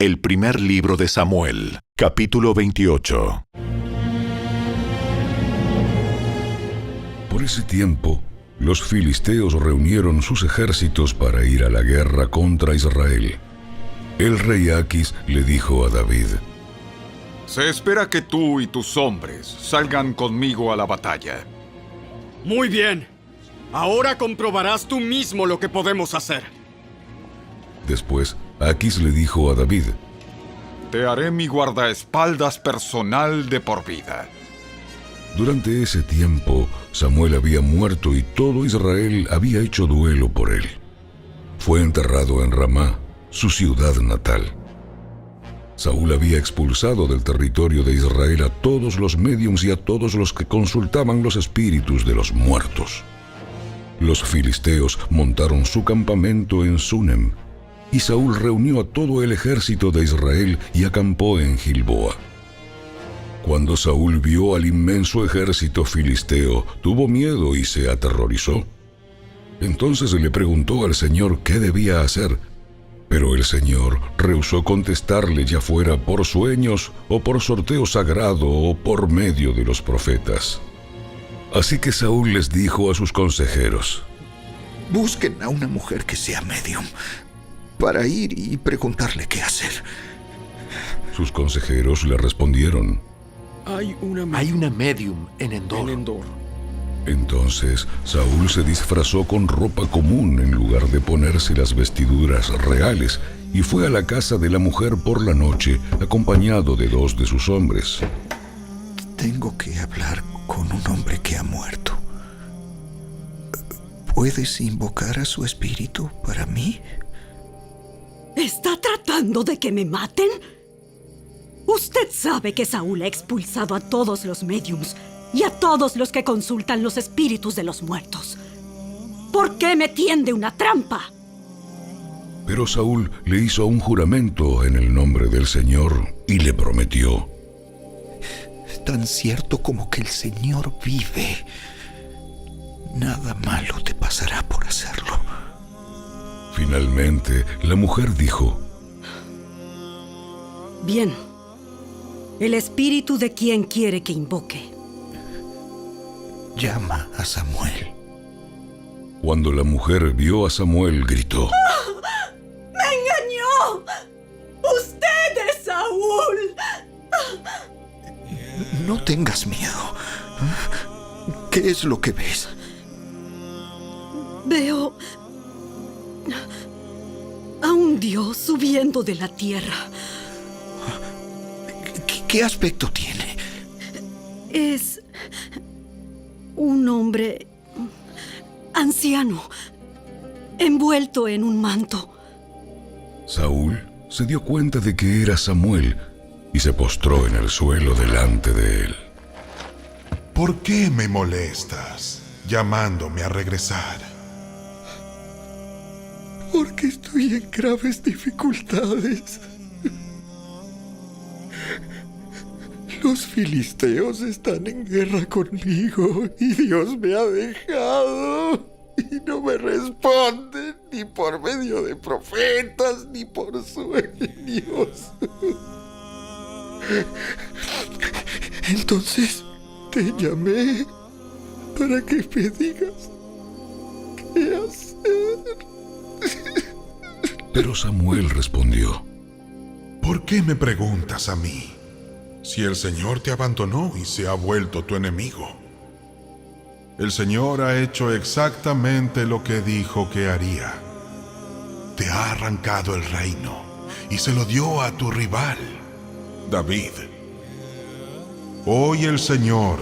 El primer libro de Samuel, capítulo 28. Por ese tiempo, los filisteos reunieron sus ejércitos para ir a la guerra contra Israel. El rey Aquis le dijo a David: Se espera que tú y tus hombres salgan conmigo a la batalla. Muy bien. Ahora comprobarás tú mismo lo que podemos hacer. Después, Aquis le dijo a David: Te haré mi guardaespaldas personal de por vida. Durante ese tiempo, Samuel había muerto y todo Israel había hecho duelo por él. Fue enterrado en Ramá, su ciudad natal. Saúl había expulsado del territorio de Israel a todos los médiums y a todos los que consultaban los espíritus de los muertos. Los filisteos montaron su campamento en Sunem, y Saúl reunió a todo el ejército de Israel y acampó en Gilboa. Cuando Saúl vio al inmenso ejército filisteo, tuvo miedo y se aterrorizó. Entonces le preguntó al Señor qué debía hacer, pero el Señor rehusó contestarle, ya fuera por sueños o por sorteo sagrado o por medio de los profetas. Así que Saúl les dijo a sus consejeros: Busquen a una mujer que sea medium, para ir y preguntarle qué hacer. Sus consejeros le respondieron: Hay una medium en Endor. Entonces Saúl se disfrazó con ropa común en lugar de ponerse las vestiduras reales y fue a la casa de la mujer por la noche, acompañado de 2 de sus hombres. Tengo que hablar con un hombre que ha muerto. ¿Puedes invocar a su espíritu para mí? ¿Está tratando de que me maten? Usted sabe que Saúl ha expulsado a todos los médiums y a todos los que consultan los espíritus de los muertos. ¿Por qué me tiende una trampa? Pero Saúl le hizo un juramento en el nombre del Señor y le prometió: Tan cierto como que el Señor vive, nada malo te pasará por hacerlo. Finalmente, la mujer dijo: Bien. El espíritu de quien quiere que invoque. Llama a Samuel. Cuando la mujer vio a Samuel, gritó: ¡Me engañó! ¡Usted es Saúl! No tengas miedo. ¿Qué es lo que ves? Veo a un dios subiendo de la tierra. ¿Qué aspecto tiene? Es un hombre anciano, envuelto en un manto. Saúl se dio cuenta de que era Samuel y se postró en el suelo delante de él. ¿Por qué me molestas llamándome a regresar? Porque estoy en graves dificultades. Los filisteos están en guerra conmigo y Dios me ha dejado y no me responde ni por medio de profetas ni por sueños. Entonces te llamé para que me digas qué hacer. Pero Samuel respondió: ¿Por qué me preguntas a mí? Si el Señor te abandonó y se ha vuelto tu enemigo. El Señor ha hecho exactamente lo que dijo que haría. Te ha arrancado el reino y se lo dio a tu rival, David. Hoy el Señor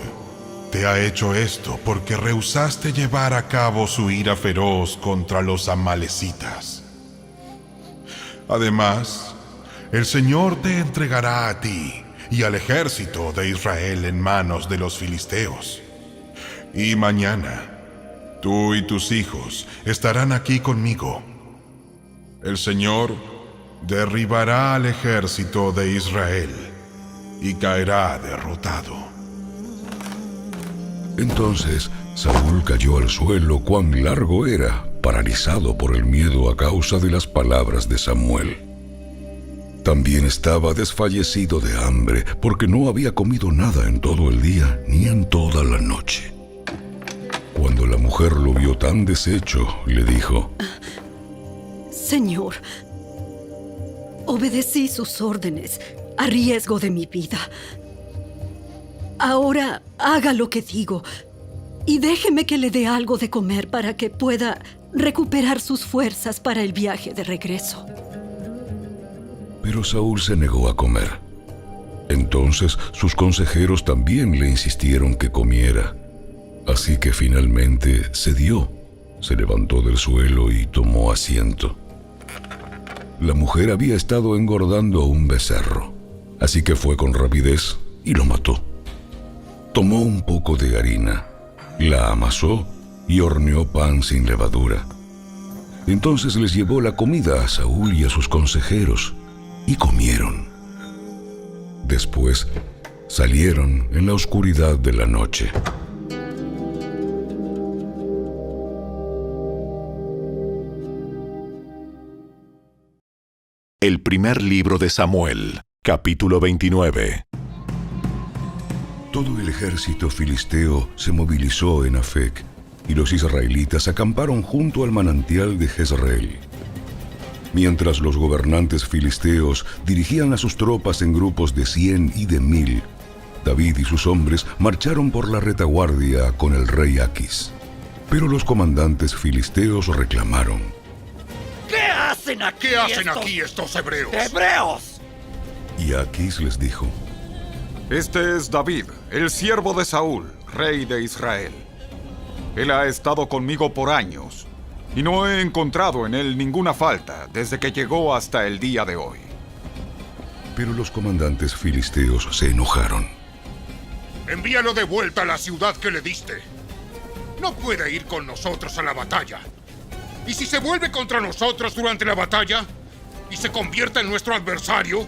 te ha hecho esto porque rehusaste llevar a cabo su ira feroz contra los amalecitas. Además, el Señor te entregará a ti y al ejército de Israel en manos de los filisteos. Y mañana, tú y tus hijos estarán aquí conmigo. El Señor derribará al ejército de Israel y caerá derrotado. Entonces Saúl cayó al suelo. Cuán largo era, paralizado por el miedo a causa de las palabras de Samuel. También estaba desfallecido de hambre, porque no había comido nada en todo el día ni en toda la noche. Cuando la mujer lo vio tan deshecho, le dijo: Señor, obedecí sus órdenes a riesgo de mi vida. Ahora haga lo que digo y déjeme que le dé algo de comer para que pueda recuperar sus fuerzas para el viaje de regreso. Pero Saúl se negó a comer. Entonces sus consejeros también le insistieron que comiera. Así que finalmente cedió, se levantó del suelo y tomó asiento. La mujer había estado engordando un becerro, así que fue con rapidez y lo mató. Tomó un poco de harina, la amasó y horneó pan sin levadura. Entonces les llevó la comida a Saúl y a sus consejeros, y comieron. Después salieron en la oscuridad de la noche. El primer libro de Samuel, capítulo 29. Todo el ejército filisteo se movilizó en Afec, y los israelitas acamparon junto al manantial de Jezreel. Mientras los gobernantes filisteos dirigían a sus tropas en grupos de 100 y de 1000, David y sus hombres marcharon por la retaguardia con el rey Aquis. Pero los comandantes filisteos reclamaron: ¿Qué hacen aquí estos hebreos? Y Aquis les dijo: Este es David, el siervo de Saúl, rey de Israel. Él ha estado conmigo por años, y no he encontrado en él ninguna falta desde que llegó hasta el día de hoy. Pero los comandantes filisteos se enojaron. Envíalo de vuelta a la ciudad que le diste. No puede ir con nosotros a la batalla. Y si se vuelve contra nosotros durante la batalla y se convierte en nuestro adversario,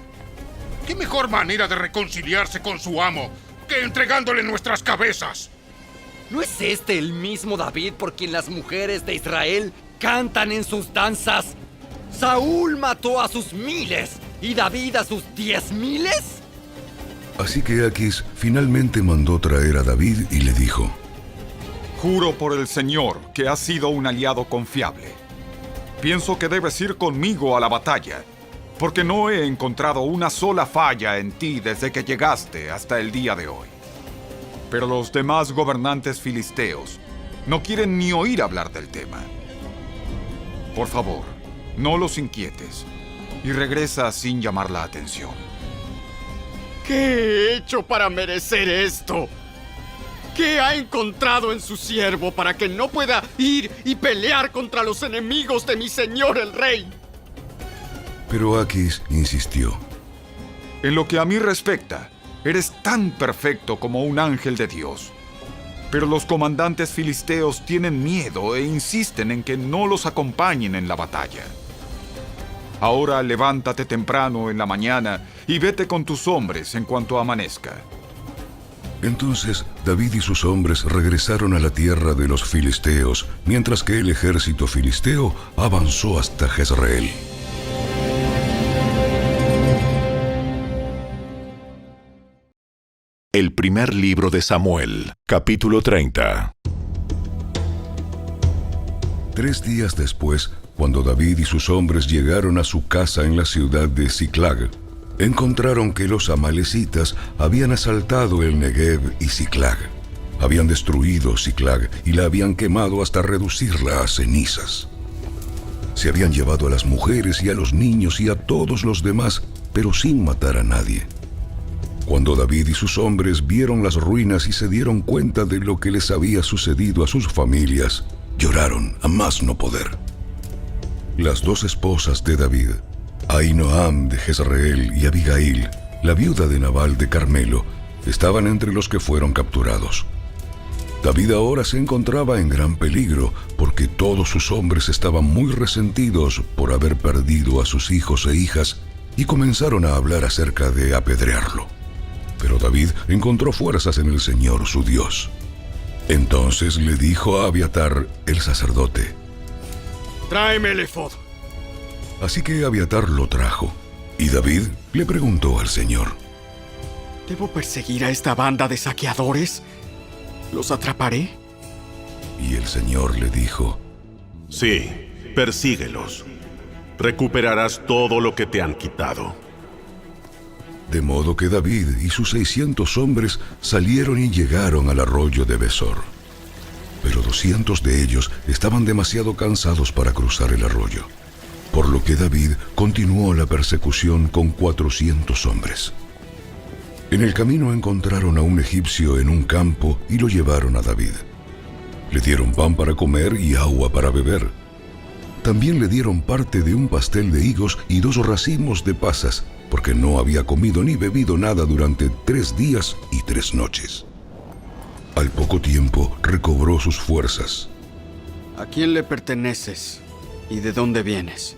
¿qué mejor manera de reconciliarse con su amo que entregándole nuestras cabezas? ¿No es este el mismo David por quien las mujeres de Israel cantan en sus danzas? Saúl mató a sus 1000 y David a sus 10,000. Así que Aquis finalmente mandó traer a David y le dijo: Juro por el Señor que has sido un aliado confiable. Pienso que debes ir conmigo a la batalla, porque no he encontrado una sola falla en ti desde que llegaste hasta el día de hoy. Pero los demás gobernantes filisteos no quieren ni oír hablar del tema. Por favor, no los inquietes y regresa sin llamar la atención. ¿Qué he hecho para merecer esto? ¿Qué ha encontrado en su siervo para que no pueda ir y pelear contra los enemigos de mi señor el rey? Pero Aquis insistió: En lo que a mí respecta, eres tan perfecto como un ángel de Dios. Pero los comandantes filisteos tienen miedo e insisten en que no los acompañen en la batalla. Ahora levántate temprano en la mañana y vete con tus hombres en cuanto amanezca. Entonces David y sus hombres regresaron a la tierra de los filisteos, mientras que el ejército filisteo avanzó hasta Jezreel. El primer libro de Samuel, capítulo 30. 3 días después, cuando David y sus hombres llegaron a su casa en la ciudad de Siclag, encontraron que los amalecitas habían asaltado el Negev y Siclag. Habían destruido Siclag y la habían quemado hasta reducirla a cenizas. Se habían llevado a las mujeres y a los niños y a todos los demás, pero sin matar a nadie. Cuando David y sus hombres vieron las ruinas y se dieron cuenta de lo que les había sucedido a sus familias, lloraron a más no poder. Las 2 esposas de David, Ahinoam de Jezreel y Abigail, la viuda de Nabal de Carmelo, estaban entre los que fueron capturados. David ahora se encontraba en gran peligro porque todos sus hombres estaban muy resentidos por haber perdido a sus hijos e hijas y comenzaron a hablar acerca de apedrearlo. Pero David encontró fuerzas en el Señor su Dios. Entonces le dijo a Abiatar, el sacerdote: Tráeme el efod. Así que Abiatar lo trajo, Y David le preguntó al Señor: ¿Debo perseguir a esta banda de saqueadores? ¿Los atraparé? Y el Señor le dijo: Sí, persíguelos. Recuperarás todo lo que te han quitado. De modo que David y sus 600 hombres salieron y llegaron al arroyo de Besor. Pero 200 de ellos estaban demasiado cansados para cruzar el arroyo, por lo que David continuó la persecución con 400 hombres. En el camino encontraron a un egipcio en un campo y lo llevaron a David. Le dieron pan para comer y agua para beber. También le dieron parte de un pastel de higos y 2 racimos de pasas, porque no había comido ni bebido nada durante 3 días y 3 noches. Al poco tiempo recobró sus fuerzas. ¿A quién le perteneces y de dónde vienes?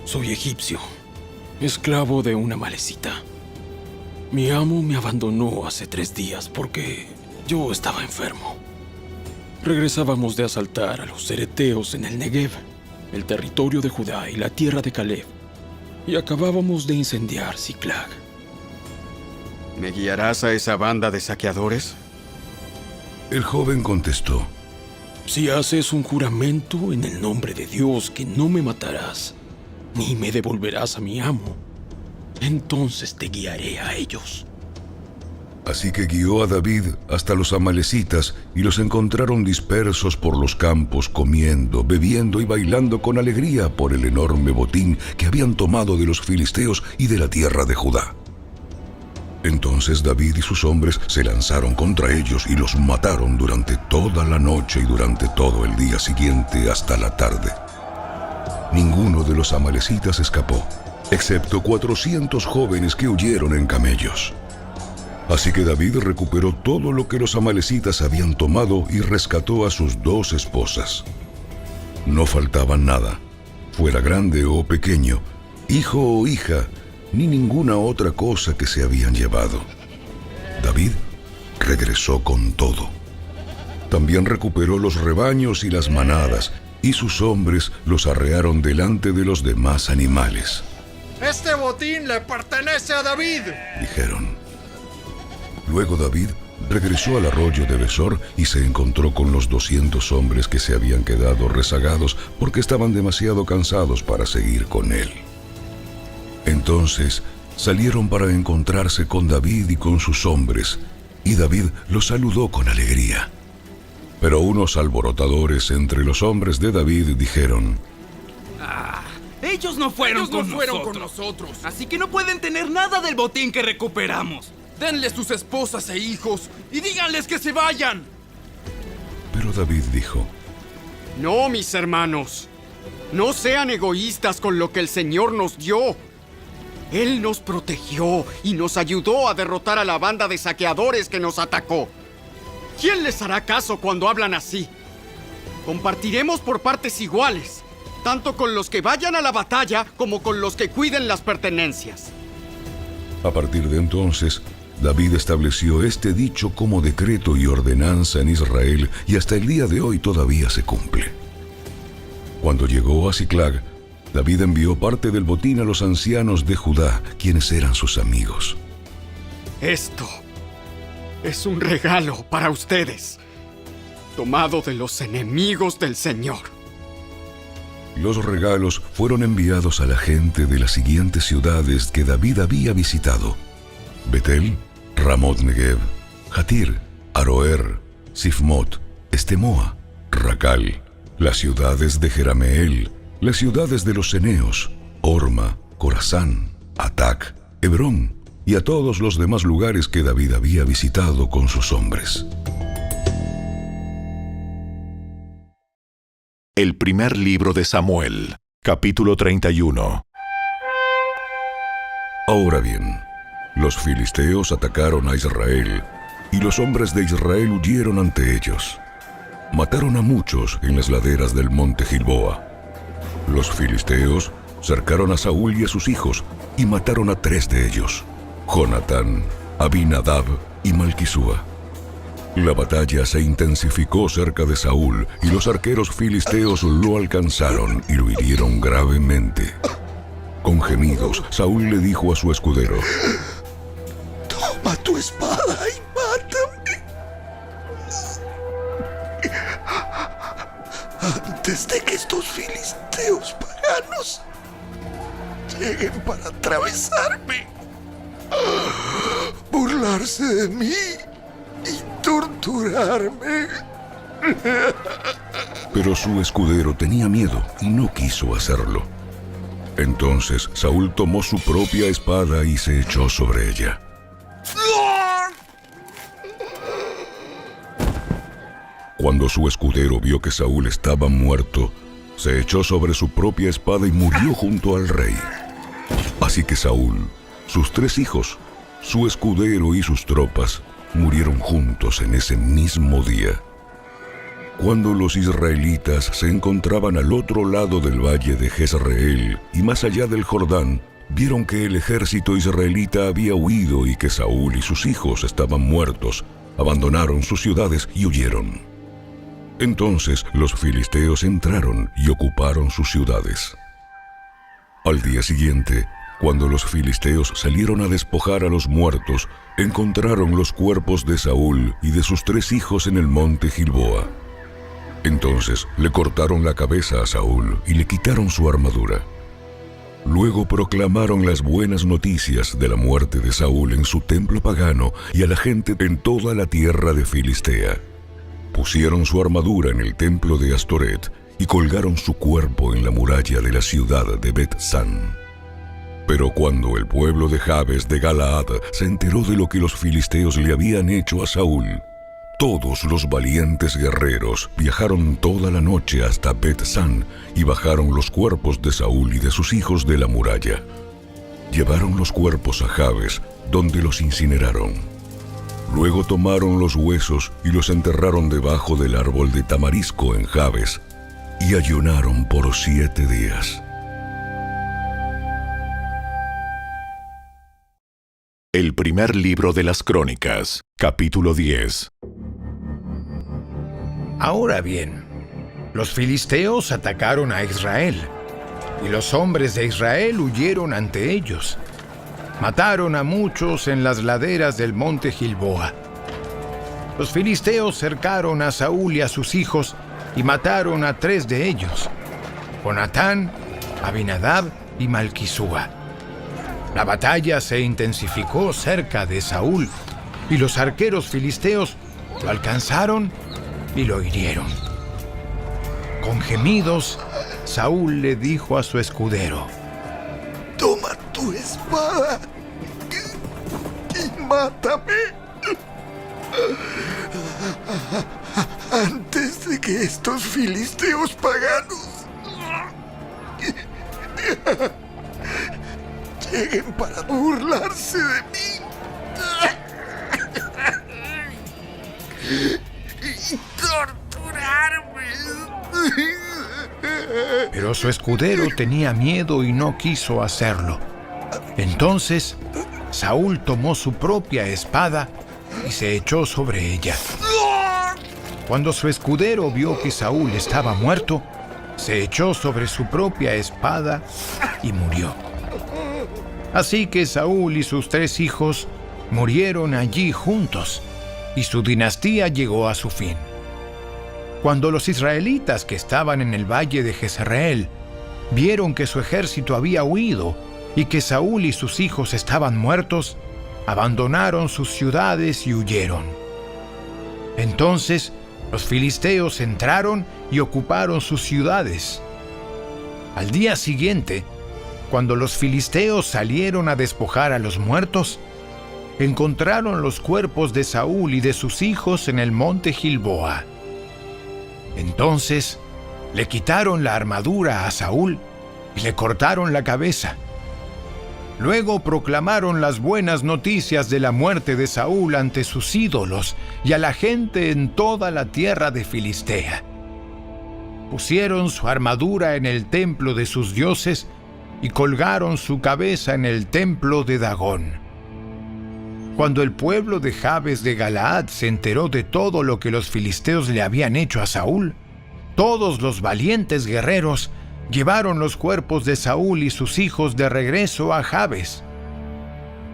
Soy egipcio, esclavo de una malecita. Mi amo me abandonó hace 3 días porque yo estaba enfermo. Regresábamos de asaltar a los cereteos en el Negev, el territorio de Judá y la tierra de Caleb, y acabábamos de incendiar Ziklag. ¿Me guiarás a esa banda de saqueadores? El joven contestó: Si haces un juramento en el nombre de Dios que no me matarás, ni me devolverás a mi amo, entonces te guiaré a ellos. Así que guió a David hasta los amalecitas y los encontraron dispersos por los campos, comiendo, bebiendo y bailando con alegría por el enorme botín que habían tomado de los filisteos y de la tierra de Judá. Entonces David y sus hombres se lanzaron contra ellos y los mataron durante toda la noche y durante todo el día siguiente hasta la tarde. Ninguno de los amalecitas escapó, excepto 400 jóvenes que huyeron en camellos. Así que David recuperó todo lo que los amalecitas habían tomado y rescató a sus 2 esposas. No faltaba nada, fuera grande o pequeño, hijo o hija, ni ninguna otra cosa que se habían llevado. David regresó con todo. También recuperó los rebaños y las manadas, y sus hombres los arrearon delante de los demás animales. ¡Este botín le pertenece a David!, dijeron. Luego David regresó al arroyo de Besor y se encontró con los 200 hombres que se habían quedado rezagados porque estaban demasiado cansados para seguir con él. Entonces salieron para encontrarse con David y con sus hombres, y David los saludó con alegría. Pero unos alborotadores entre los hombres de David dijeron: Ellos no fueron con nosotros. Así que no pueden tener nada del botín que recuperamos. Denles sus esposas e hijos y díganles que se vayan. Pero David dijo: No, mis hermanos. No sean egoístas con lo que el Señor nos dio. Él nos protegió y nos ayudó a derrotar a la banda de saqueadores que nos atacó. ¿Quién les hará caso cuando hablan así? Compartiremos por partes iguales, tanto con los que vayan a la batalla como con los que cuiden las pertenencias. A partir de entonces, David estableció este dicho como decreto y ordenanza en Israel, y hasta el día de hoy todavía se cumple. Cuando llegó a Ziklag, David envió parte del botín a los ancianos de Judá, quienes eran sus amigos. Esto es un regalo para ustedes, tomado de los enemigos del Señor. Los regalos fueron enviados a la gente de las siguientes ciudades que David había visitado: Betel, Ramot Negev, Jatir, Aroer, Sifmot, Estemoa, Racal, las ciudades de Jerameel, las ciudades de los ceneos, Orma, Corazán, Atac, Hebrón, y a todos los demás lugares que David había visitado con sus hombres. El primer libro de Samuel, capítulo 31. Ahora bien, los filisteos atacaron a Israel, y los hombres de Israel huyeron ante ellos. Mataron a muchos en las laderas del monte Gilboa. Los filisteos cercaron a Saúl y a sus hijos, y mataron a 3 de ellos: Jonatán, Abinadab y Malquisúa. La batalla se intensificó cerca de Saúl, y los arqueros filisteos lo alcanzaron y lo hirieron gravemente. Con gemidos, Saúl le dijo a su escudero: Toma tu espada y mátame, antes de que estos filisteos paganos lleguen para atravesarme, burlarse de mí y torturarme. Pero su escudero tenía miedo y no quiso hacerlo. Entonces Saúl tomó su propia espada y se echó sobre ella. Cuando su escudero vio que Saúl estaba muerto, se echó sobre su propia espada y murió junto al rey. Así que Saúl, sus 3 hijos, su escudero y sus tropas murieron juntos en ese mismo día. Cuando los israelitas se encontraban al otro lado del valle de Jezreel y más allá del Jordán, vieron que el ejército israelita había huido y que Saúl y sus hijos estaban muertos. Abandonaron sus ciudades y huyeron. Entonces los filisteos entraron y ocuparon sus ciudades. Al día siguiente, cuando los filisteos salieron a despojar a los muertos, encontraron los cuerpos de Saúl y de sus 3 hijos en el monte Gilboa. Entonces le cortaron la cabeza a Saúl y le quitaron su armadura. Luego proclamaron las buenas noticias de la muerte de Saúl en su templo pagano y a la gente en toda la tierra de Filistea. Pusieron su armadura en el templo de Astoret y colgaron su cuerpo en la muralla de la ciudad de Bet-San. Pero cuando el pueblo de Jabes de Galaad se enteró de lo que los filisteos le habían hecho a Saúl, todos los valientes guerreros viajaron toda la noche hasta Bet-San y bajaron los cuerpos de Saúl y de sus hijos de la muralla. Llevaron los cuerpos a Jabes, donde los incineraron. Luego tomaron los huesos y los enterraron debajo del árbol de tamarisco en Jabes, y ayunaron por 7 días. El primer libro de las Crónicas, capítulo 10. Ahora bien, los filisteos atacaron a Israel, y los hombres de Israel huyeron ante ellos. Mataron a muchos en las laderas del monte Gilboa. Los filisteos cercaron a Saúl y a sus hijos y mataron a 3 de ellos: Jonatán, Abinadab y Malquisúa. La batalla se intensificó cerca de Saúl, y los arqueros filisteos lo alcanzaron y lo hirieron. Con gemidos, Saúl le dijo a su escudero: Toma tu espada y mátame, antes de que estos filisteos paganos lleguen para burlarse de mí y torturarme. Pero su escudero tenía miedo y no quiso hacerlo. Entonces, Saúl tomó su propia espada y se echó sobre ella. Cuando su escudero vio que Saúl estaba muerto, se echó sobre su propia espada y murió. Así que Saúl y sus 3 hijos murieron allí juntos, y su dinastía llegó a su fin. Cuando los israelitas que estaban en el valle de Jezreel vieron que su ejército había huido y que Saúl y sus hijos estaban muertos, abandonaron sus ciudades y huyeron. Entonces los filisteos entraron y ocuparon sus ciudades. Al día siguiente, cuando los filisteos salieron a despojar a los muertos, encontraron los cuerpos de Saúl y de sus hijos en el monte Gilboa. Entonces le quitaron la armadura a Saúl y le cortaron la cabeza. Luego proclamaron las buenas noticias de la muerte de Saúl ante sus ídolos y a la gente en toda la tierra de Filistea. Pusieron su armadura en el templo de sus dioses y colgaron su cabeza en el templo de Dagón. Cuando el pueblo de Jabes de Galaad se enteró de todo lo que los filisteos le habían hecho a Saúl, todos los valientes guerreros llevaron los cuerpos de Saúl y sus hijos de regreso a Jabes.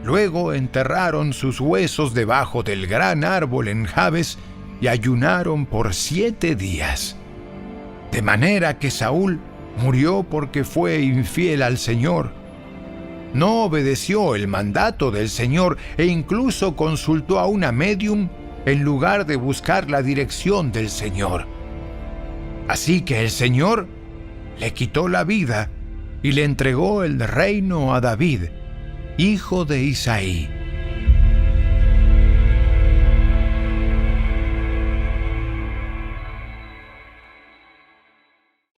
Luego enterraron sus huesos debajo del gran árbol en Jabes y ayunaron por 7 días. De manera que Saúl murió porque fue infiel al Señor. No obedeció el mandato del Señor e incluso consultó a una médium en lugar de buscar la dirección del Señor. Así que el Señor le quitó la vida y le entregó el reino a David, hijo de Isaí.